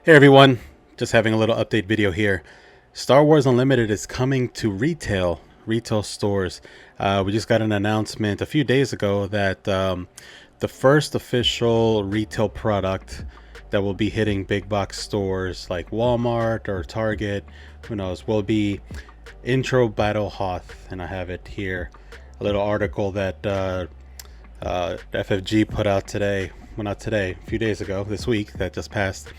Hey everyone, just having a little update video here. Star Wars Unlimited is coming to retail stores. We just got an announcement a few days ago that the first official retail product that will be hitting big box stores like Walmart or Target, who knows, will be Intro Battle Hoth, and I have it here. A little article that FFG put out today. Well, not today, a few days ago, this week that just passed.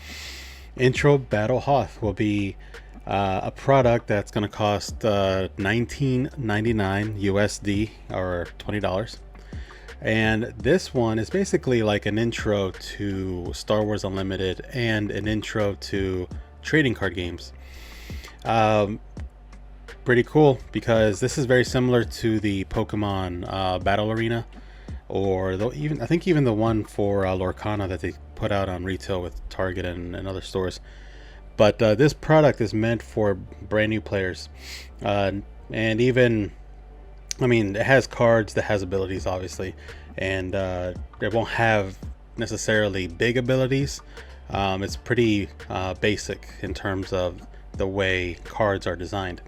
Intro Battle Hoth will be a product that's going to cost $19.99 USD or $20. And this one is basically like an intro to Star Wars Unlimited and an intro to trading card games. Pretty cool because this is very similar to the Pokemon Battle Arena, or I think even the one for Lorcana that they put out on retail with Target and other stores. But this product is meant for brand new players, and even, I mean, it has cards that has abilities, obviously, and it won't have necessarily big abilities. It's pretty basic in terms of the way cards are designed.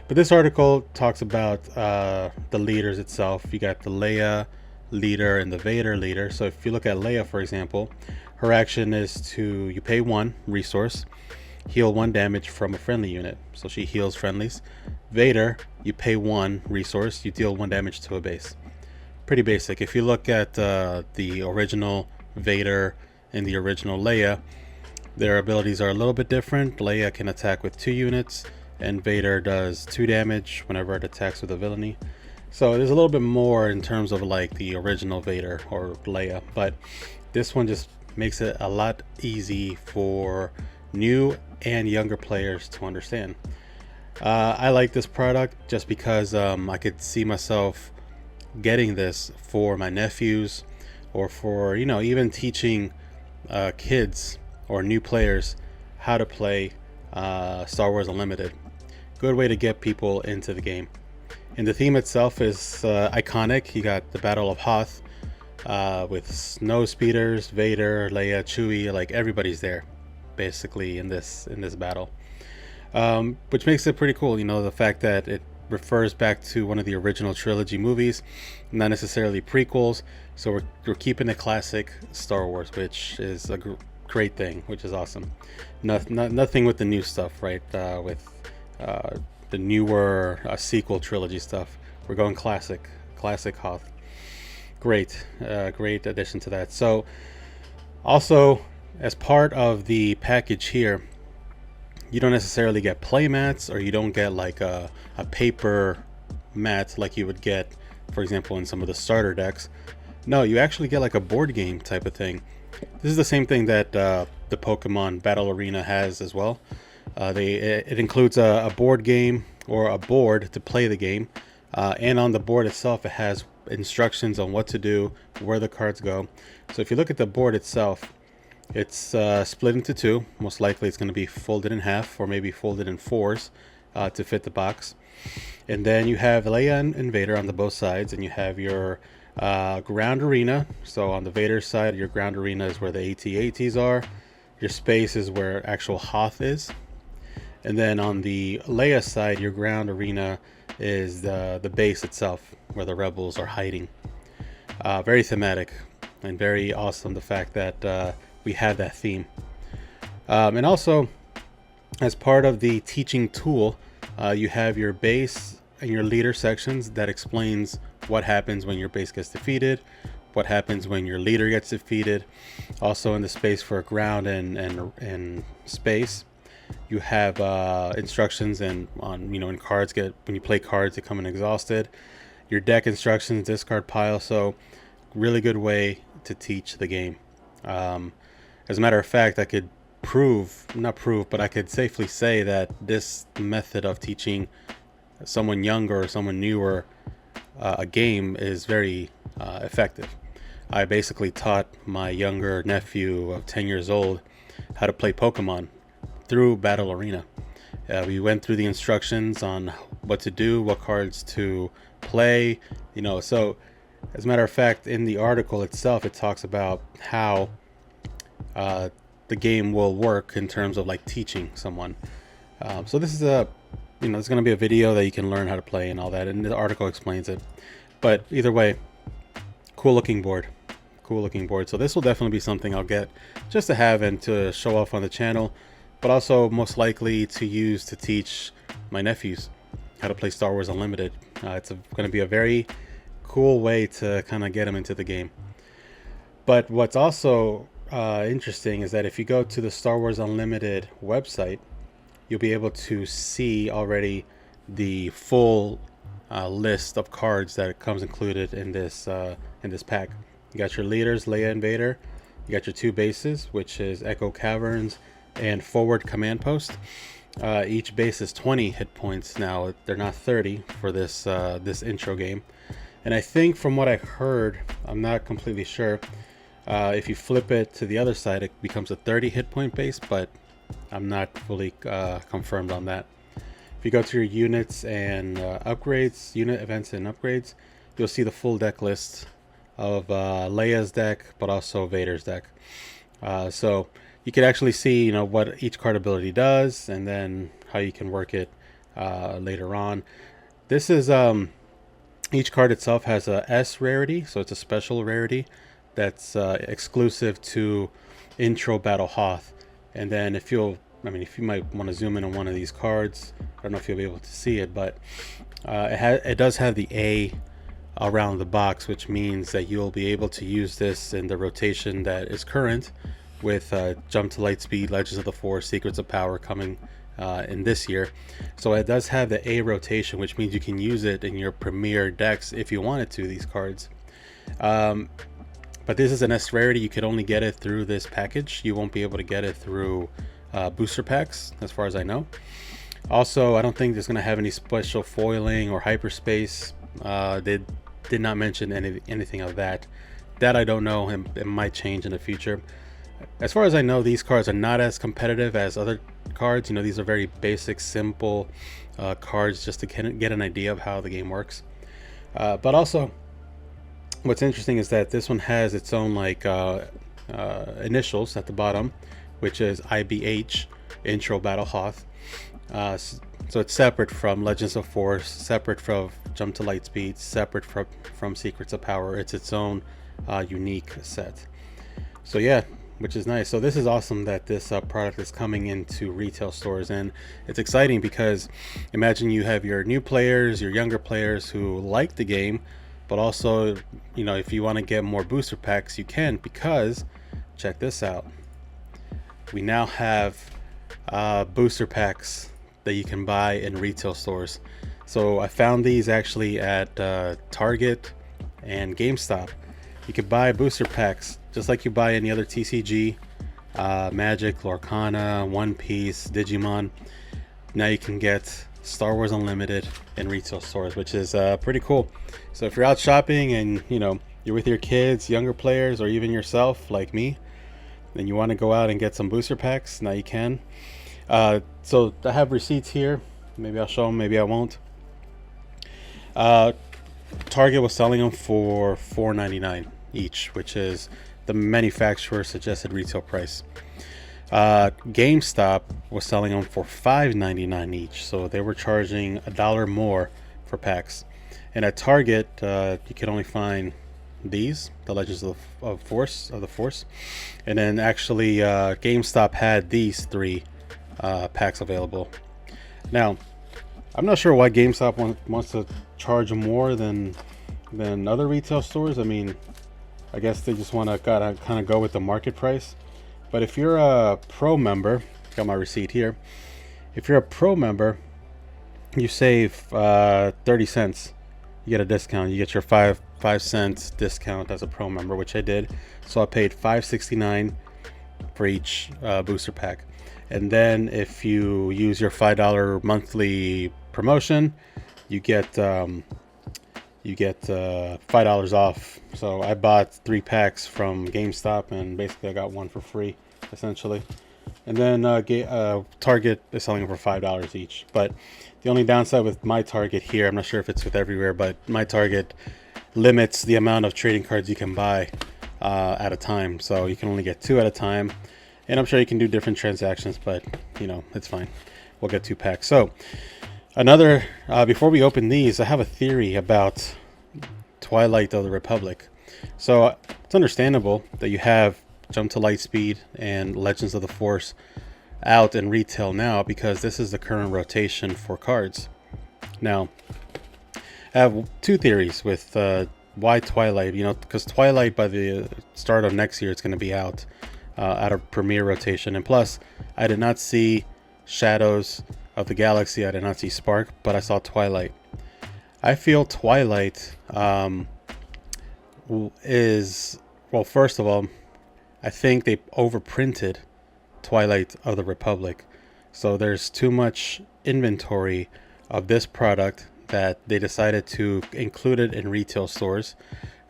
But this article talks about the leaders itself. You got the Leia leader and the Vader leader. So if you look at Leia, for example, her action is to, you pay 1 resource, heal 1 damage from a friendly unit, so she heals friendlies. Vader, you pay 1 resource, you deal 1 damage to a base. Pretty basic. If you look at the original Vader and the original Leia, their abilities are a little bit different. Leia can attack with 2 units, and Vader does 2 damage whenever it attacks with a villainy. So there's a little bit more in terms of like the original Vader or Leia, but this one just makes it a lot easy for new and younger players to understand. I like this product just because I could see myself getting this for my nephews, or for, you know, even teaching kids or new players how to play Star Wars Unlimited. Good way to get people into the game. And the theme itself is iconic. You got the Battle of Hoth with snow speeders, Vader, Leia, Chewie, like everybody's there basically in this battle, which makes it pretty cool. You know, the fact that it refers back to one of the original trilogy movies, not necessarily prequels. So we're keeping it classic Star Wars, which is a great thing, which is awesome. Nothing with the new stuff, right? With the newer sequel trilogy stuff. We're going classic Hoth. Great addition to that. So also, as part of the package here, you don't necessarily get play mats, or you don't get like a paper mat like you would get, for example, in some of the starter decks. No, you actually get like a board game type of thing. This is the same thing that the Pokemon Battle Arena has as well. It includes a board game, or a board to play the game, and on the board itself it has instructions on what to do, where the cards go. So if you look at the board itself, it's split into 2. Most likely it's going to be folded in half, or maybe folded in 4s to fit the box. And then you have Leia and Vader on the both sides, and you have your ground arena. So on the Vader side, your ground arena is where the AT-ATs are. Your space is where actual Hoth is. And then on the Leia side, your ground arena is the base itself, where the rebels are hiding. Very thematic and very awesome, the fact that we have that theme. And also, as part of the teaching tool, you have your base and your leader sections that explains what happens when your base gets defeated, what happens when your leader gets defeated. Also in the space for ground and space, you have instructions, and on, you know, when you play cards, they come in exhausted. Your deck instructions, discard pile. So really good way to teach the game. As a matter of fact, I could not prove, but I could safely say that this method of teaching someone younger or someone newer a game is very effective. I basically taught my younger nephew of 10 years old how to play Pokemon through Battle Arena. We went through the instructions on what to do, what cards to play, you know. So as a matter of fact, in the article itself, it talks about how the game will work in terms of like teaching someone. So this is a, it's going to be a video that you can learn how to play and all that, and the article explains it. But either way, cool looking board. So this will definitely be something I'll get just to have and to show off on the channel, but also most likely to use to teach my nephews how to play Star Wars Unlimited. It's going to be a very cool way to kind of get them into the game. But what's also interesting is that if you go to the Star Wars Unlimited website, you'll be able to see already the full list of cards that comes included in this pack. You got your leaders, Leia and Vader. You got your 2 bases, which is Echo Caverns and Forward Command Post. Each base is 20 hit points. Now they're not 30 for this this intro game. And I think from what I heard, I'm not completely sure, if you flip it to the other side, it becomes a 30 hit point base, but I'm not fully confirmed on that. If you go to your units and upgrades, unit events and upgrades, you'll see the full deck list of Leia's deck, but also Vader's deck. So you can actually see, what each card ability does, and then how you can work it later on. This is each card itself has a S rarity, so it's a special rarity that's exclusive to Intro Battle Hoth. And then if you might want to zoom in on one of these cards, I don't know if you'll be able to see it, but it does have the A around the box, which means that you'll be able to use this in the rotation that is current with Jump to Lightspeed, Legends of the Force, Secrets of Power coming in this year. So it does have the A rotation, which means you can use it in your premier decks if you wanted to, these cards. But this is an S rarity. You could only get it through this package. You won't be able to get it through booster packs, as far as I know. Also, I don't think there's going to have any special foiling or hyperspace. They did not mention anything of that. That I don't know, and it might change in the future. As far as I know, these cards are not as competitive as other cards. These are very basic, simple cards just to get an idea of how the game works. But also, what's interesting is that this one has its own initials at the bottom, which is IBH, Intro Battle Hoth. So it's separate from Legends of Force, separate from Jump to Lightspeed, separate from Secrets of Power. It's its own unique set. So yeah, which is nice. So this is awesome that this product is coming into retail stores, and it's exciting because imagine you have your new players, your younger players who like the game, but also, if you want to get more booster packs, you can, because check this out. We now have booster packs that you can buy in retail stores. So I found these actually at Target and Gamestop. You could buy booster packs just like you buy any other TCG, Magic, Lorcana, One Piece, Digimon. Now you can get Star Wars Unlimited in retail stores, which is pretty cool. So if you're out shopping and you're with your kids, younger players, or even yourself like me, and you want to go out and get some booster packs, now you can. So I have receipts here. Maybe I'll show them, maybe I won't. Target was selling them for $4.99 each, which is the manufacturer suggested retail price. GameStop was selling them for $5.99 each, so they were charging $1 more for packs. And at Target, you can only find these, the Legends of the Force, and then actually GameStop had these 3 packs available. Now, I'm not sure why GameStop wants to charge more than other retail stores. I guess they just want to kind of go with the market price. But if you're a pro member, got my receipt here. If you're a pro member, you save 30 cents. You get a discount. You get your 5 cents discount as a pro member, which I did. So I paid $5.69 for each booster pack. And then if you use your $5 monthly promotion, you get $5 off. So I bought 3 packs from GameStop, and basically I got 1 for free, essentially. And then Target is selling them for $5 each. But the only downside with my Target here, I'm not sure if it's with everywhere, but my Target limits the amount of trading cards you can buy at a time. So you can only get 2 at a time. And I'm sure you can do different transactions, but you know, it's fine. We'll get 2 packs. So another, before we open these, I have a theory about Twilight of the Republic. So it's understandable that you have Jump to Lightspeed and Legends of the Force out in retail now, because this is the current rotation for cards. Now, I have 2 theories with why Twilight. You know, because Twilight, by the start of next year, it's going to be out of Premier rotation. And plus, I did not see Shadows of the Galaxy. I did not see Spark, but I saw Twilight. I feel Twilight is, well, first of all, I think they overprinted Twilight of the Republic. So there's too much inventory of this product that they decided to include it in retail stores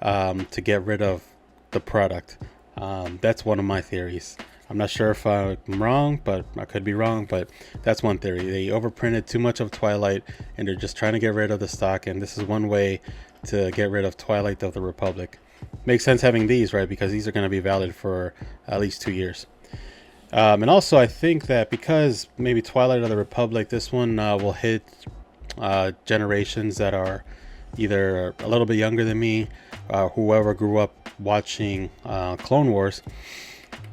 to get rid of the product. That's one of my theories. I'm not sure if I'm wrong, but I could be wrong, but that's one theory. They overprinted too much of Twilight and they're just trying to get rid of the stock, and this is one way to get rid of Twilight of the Republic. Makes sense having these, right? Because these are going to be valid for at least 2 years. And also, I think that because maybe Twilight of the Republic, this one will hit generations that are either a little bit younger than me, whoever grew up watching Clone Wars.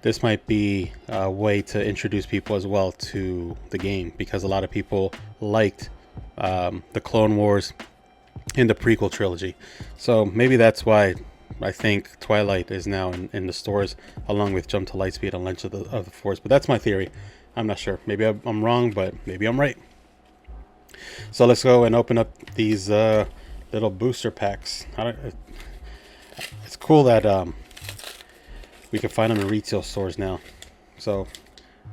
This might be a way to introduce people as well to the game, because a lot of people liked the Clone Wars in the prequel trilogy. So maybe that's why I think Twilight is now in the stores, along with Jump to Lightspeed and Legends of the Force. But that's my theory. I'm not sure. Maybe I'm wrong, but maybe I'm right. So let's go and open up these little booster packs. It's cool that we can find them in retail stores now. So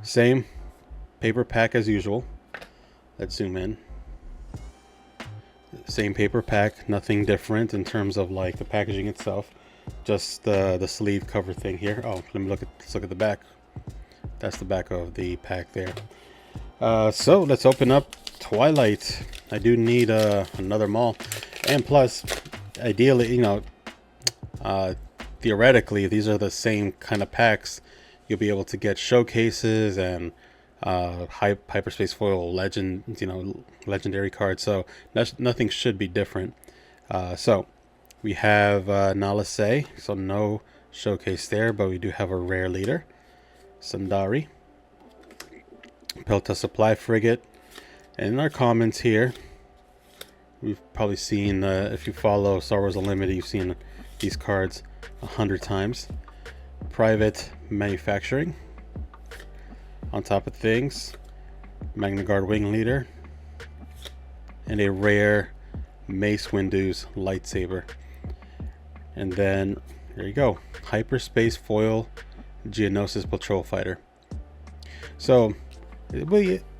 same paper pack as usual. Let's zoom in. Same paper pack, nothing different in terms of like the packaging itself, just the sleeve cover thing here. Oh, let's look at the back. That's the back of the pack there. So let's open up Twilight. I do need another mall, and plus, ideally, you know, theoretically, these are the same kind of packs. You'll be able to get showcases and hyperspace foil legendary cards. So nothing should be different. So we have Nalase, so no showcase there, but we do have a rare leader, Sundari, Pelta Supply Frigate, and in our comments here, we've probably seen, if you follow Star Wars Unlimited, you've seen these cards 100 times. Private Manufacturing. On top of things, Magna Guard Wing Leader, and a rare Mace Windu's lightsaber. And then there you go, Hyperspace Foil Geonosis Patrol Fighter. So I'm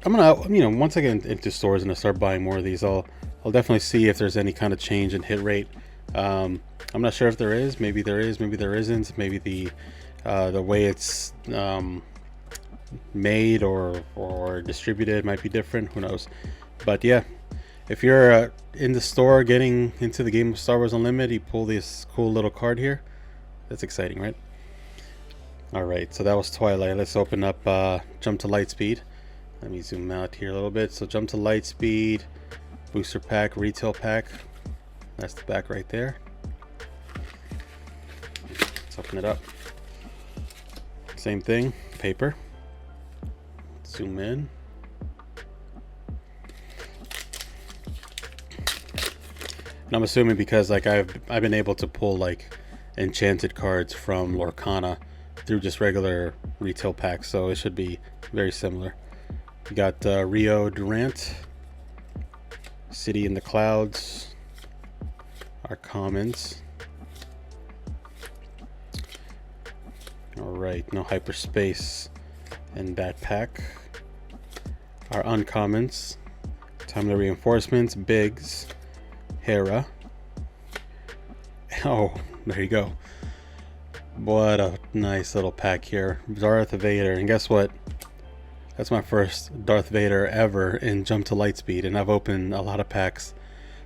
gonna, you know, once I get into stores and I start buying more of these, I'll definitely see if there's any kind of change in hit rate. I'm not sure if there is. Maybe there is. Maybe there isn't. Maybe the way it's made or distributed might be different. Who knows? But yeah, if you're in the store getting into the game of Star Wars Unlimited, you pull this cool little card here. That's exciting, right? All right, so that was Twilight. Let's open up Jump to Lightspeed. Let me zoom out here a little bit. So Jump to Lightspeed, booster pack, retail pack. That's the back right there. Let's open it up. Same thing, paper. Zoom in. And I'm assuming because like I've been able to pull like enchanted cards from Lorcana through just regular retail packs, so it should be very similar. We got Rio Durant, City in the Clouds, our commons. Alright, no hyperspace in that pack. Our uncommons, Timely Reinforcements, Biggs, Hera. Oh, there you go. What a nice little pack here. Darth Vader, and guess what? That's my first Darth Vader ever in Jump to Lightspeed, and I've opened a lot of packs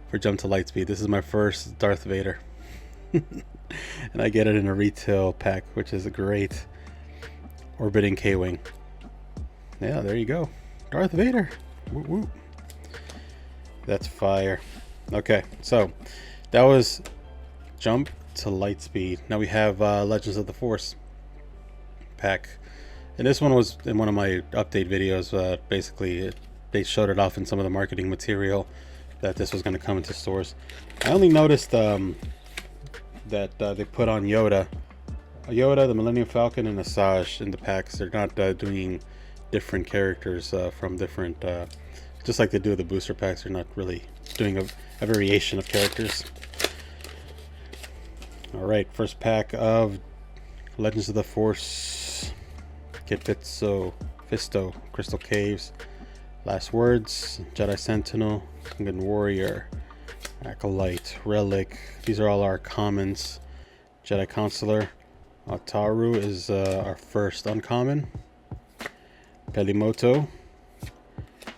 for Jump to Lightspeed. This is my first Darth Vader. And I get it in a retail pack, which is great. orbiting K-Wing. Yeah, there you go. Darth Vader. Woo woo. That's fire. Okay, so that was Jump to Lightspeed. Now we have Legends of the Force pack. And this one was in one of my update videos. Basically, they showed it off in some of the marketing material that this was going to come into stores. I only noticed that they put on Yoda, the Millennium Falcon, and Asajj in the packs. They're not doing different characters from different, just like they do the booster packs. They're not really doing a variation of characters. All right, first pack of Legends of the Force. Kit Fisto, Crystal Caves, Last Words, Jedi Sentinel, Gungan Warrior, Acolyte, Relic. These are all our commons. Jedi Consular, Ataru is our first uncommon. Pelimoto,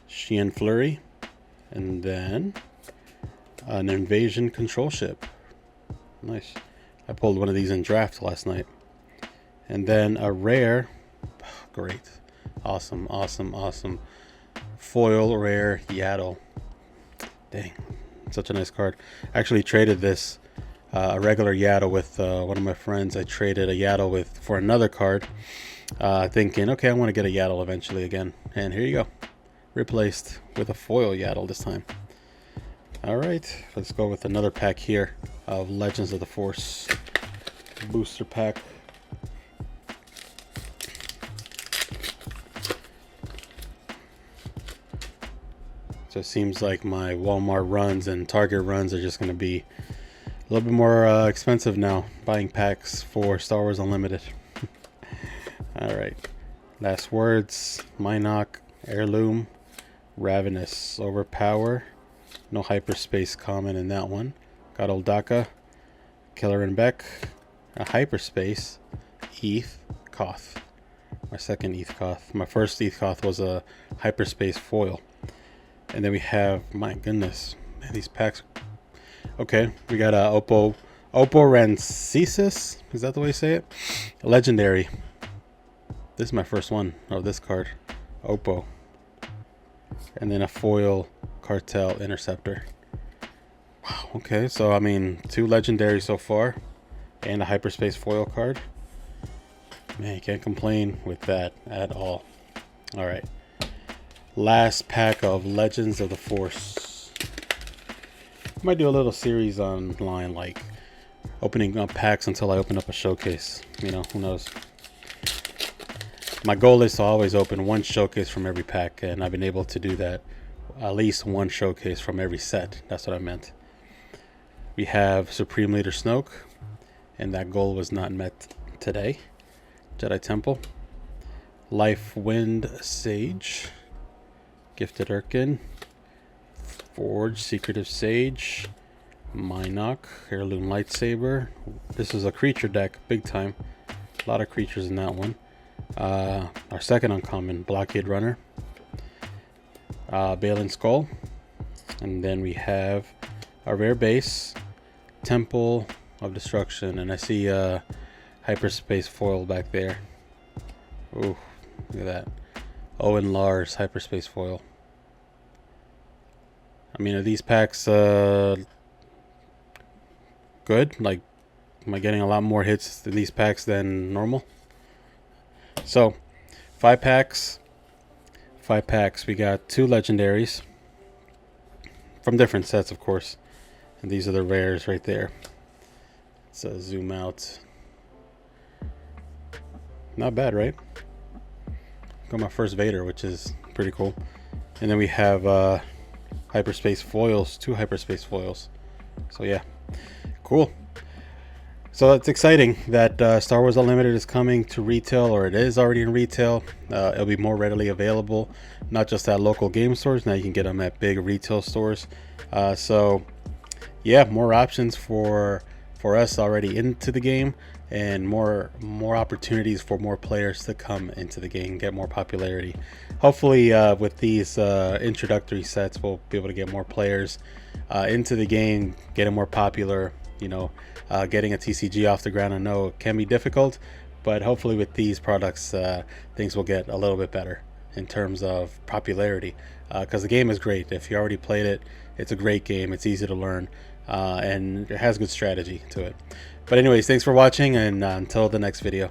Xian Flurry, and then an Invasion Control Ship. Nice. I pulled one of these in draft last night. And then a rare, great, awesome foil rare Yaddle. Dang, such a nice card. I actually traded this a regular Yaddle with one of my friends. I traded a Yaddle with for another card, thinking, okay, I want to get a Yaddle eventually again. And here you go, replaced with a foil Yaddle this time. All right, let's go with another pack here of Legends of the Force booster pack. So it seems like my Walmart runs and Target runs are just going to be a little bit more expensive now, buying packs for Star Wars Unlimited. All right, Last Words, Minok, Heirloom, Ravenous, Overpower, no hyperspace common in that one. Got Oldaka, Killer and Beck, a hyperspace, Eth, Koth. My second Eth Koth. My first Eth Koth was a hyperspace foil. And then we have, my goodness, man, these packs. Okay, we got a Oppo Rancisis. Is that the way you say it? Legendary. This is my first one of this card, Oppo. And then a foil Cartel Interceptor. Wow. Okay, so I mean, 2 legendary so far, and a hyperspace foil card. Man, you can't complain with that at all. All right. Last pack of Legends of the Force. Might do a little series online, like opening up packs until I open up a showcase. You know, who knows? My goal is to always open one showcase from every pack, and I've been able to do that. At least one showcase from every set. That's what I meant. We have Supreme Leader Snoke, and that goal was not met today. Jedi Temple, Life Wind Sage, Gifted Urkin, Forge, Secretive Sage, Minok, Heirloom Lightsaber. This is a creature deck, big time. A lot of creatures in that one. Our second uncommon, Blockade Runner, Balin Skull, and then we have our rare base, Temple of Destruction, and I see hyperspace foil back there. Ooh, look at that. Owen Lars hyperspace foil. I mean, are these packs good? Like, am I getting a lot more hits in these packs than normal? So, 5 packs. 5 packs. We got 2 legendaries from different sets, of course. And these are the rares right there. Let's zoom out. Not bad, right? Got my first Vader, which is pretty cool. And then we have hyperspace foils, 2 hyperspace foils. So yeah, cool. So it's exciting that Star Wars Unlimited is coming to retail, or it is already in retail. It'll be more readily available, not just at local game stores. Now you can get them at big retail stores. So yeah, more options for us already into the game, and more opportunities for more players to come into the game, get more popularity. Hopefully with these introductory sets, we'll be able to get more players into the game, get it more popular. You know, getting a TCG off the ground, I know it can be difficult, But hopefully with these products, things will get a little bit better in terms of popularity, because the game is great. If you already played it, it's a great game. It's easy to learn, and it has good strategy to it. But anyways, thanks for watching, and until the next video.